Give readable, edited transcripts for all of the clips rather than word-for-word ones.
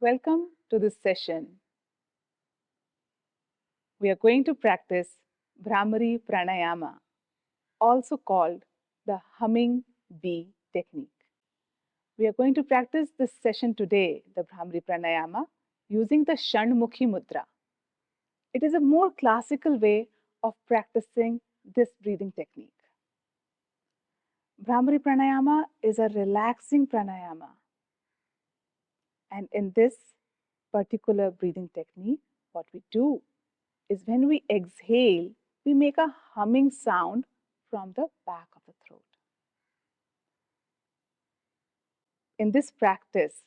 Welcome to this session. We are going to practice Bhramari Pranayama, also called the humming bee technique. We are going to practice this session today, the Bhramari Pranayama, using the Shanmukhi Mudra. It is a more classical way of practicing this breathing technique. Bhramari Pranayama is a relaxing pranayama. And in this particular breathing technique, what we do is when we exhale, we make a humming sound from the back of the throat. In this practice,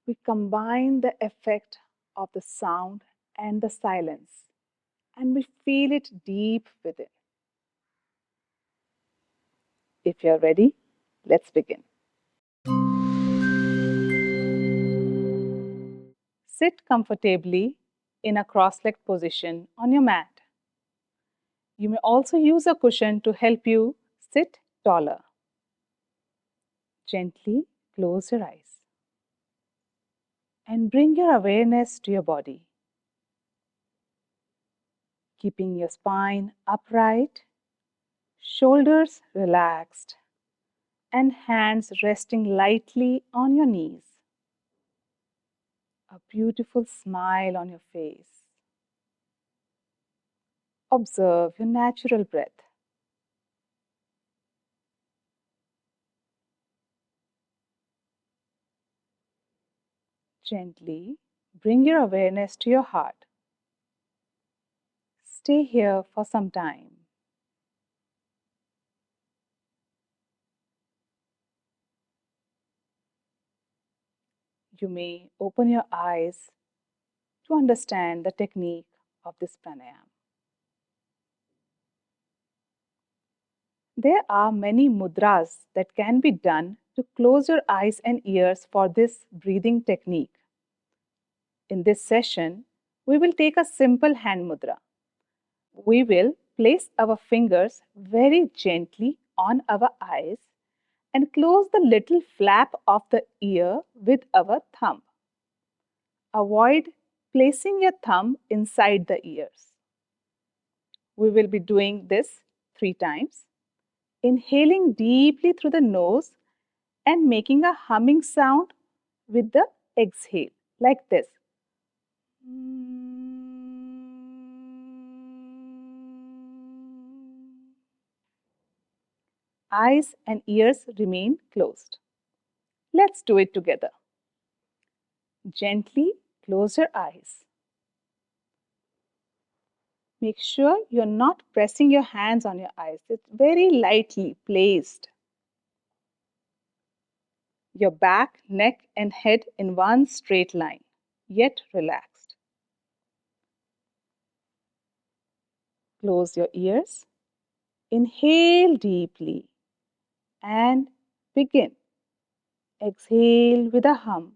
we combine the effect of the sound and the silence, and we feel it deep within. If you're ready, let's begin. Sit comfortably in a cross-legged position on your mat. You may also use a cushion to help you sit taller. Gently close your eyes and bring your awareness to your body. Keeping your spine upright, shoulders relaxed, and hands resting lightly on your knees. A beautiful smile on your face. Observe your natural breath. Gently bring your awareness to your heart. Stay here for some time. You may open your eyes to understand the technique of this pranayama. There are many mudras that can be done to close your eyes and ears for this breathing technique. In this session, we will take a simple hand mudra. We will place our fingers very gently on our eyes and close the little flap of the ear with our thumb. Avoid placing your thumb inside the ears. We will be doing this 3 times. Inhaling deeply through the nose and making a humming sound with the exhale, like this. Eyes and ears remain closed. Let's do it together. Gently close your eyes. Make sure you're not pressing your hands on your eyes. It's very lightly placed. Your back, neck, and head in one straight line, yet relaxed. Close your ears. Inhale deeply and begin. Exhale with a hum.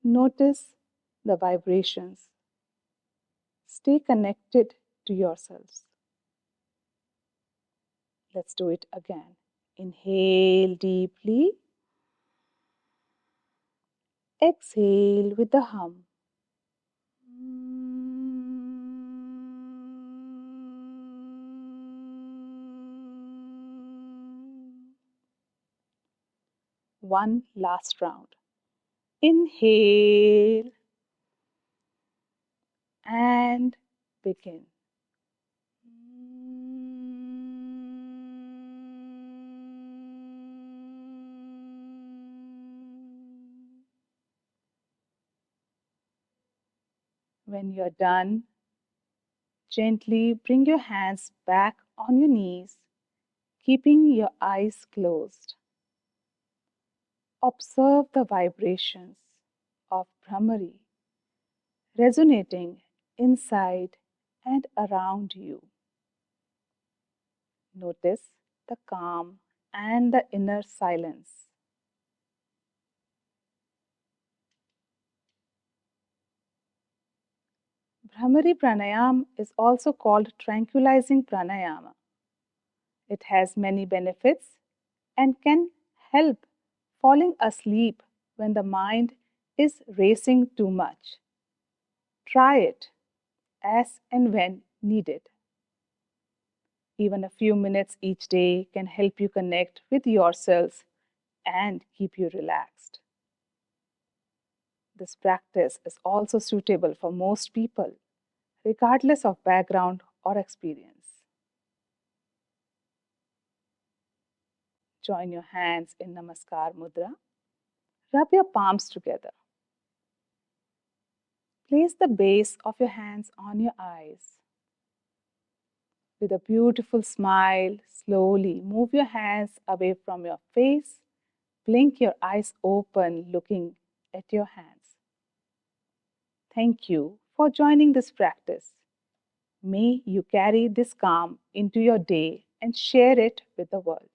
Notice the vibrations. Stay connected to yourselves. Let's do it again. Inhale deeply. Exhale with a hum. One last round. Inhale and begin. When you're done, gently bring your hands back on your knees, keeping your eyes closed. Observe the vibrations of Bhramari resonating inside and around you. Notice the calm and the inner silence. Bhramari Pranayama is also called tranquilizing pranayama. It has many benefits and can help falling asleep when the mind is racing too much. Try it as and when needed. Even a few minutes each day can help you connect with yourselves and keep you relaxed. This practice is also suitable for most people, regardless of background or experience. Join your hands in Namaskar Mudra. Rub your palms together. Place the base of your hands on your eyes. With a beautiful smile, slowly move your hands away from your face. Blink your eyes open, looking at your hands. Thank you for joining this practice. May you carry this calm into your day and share it with the world.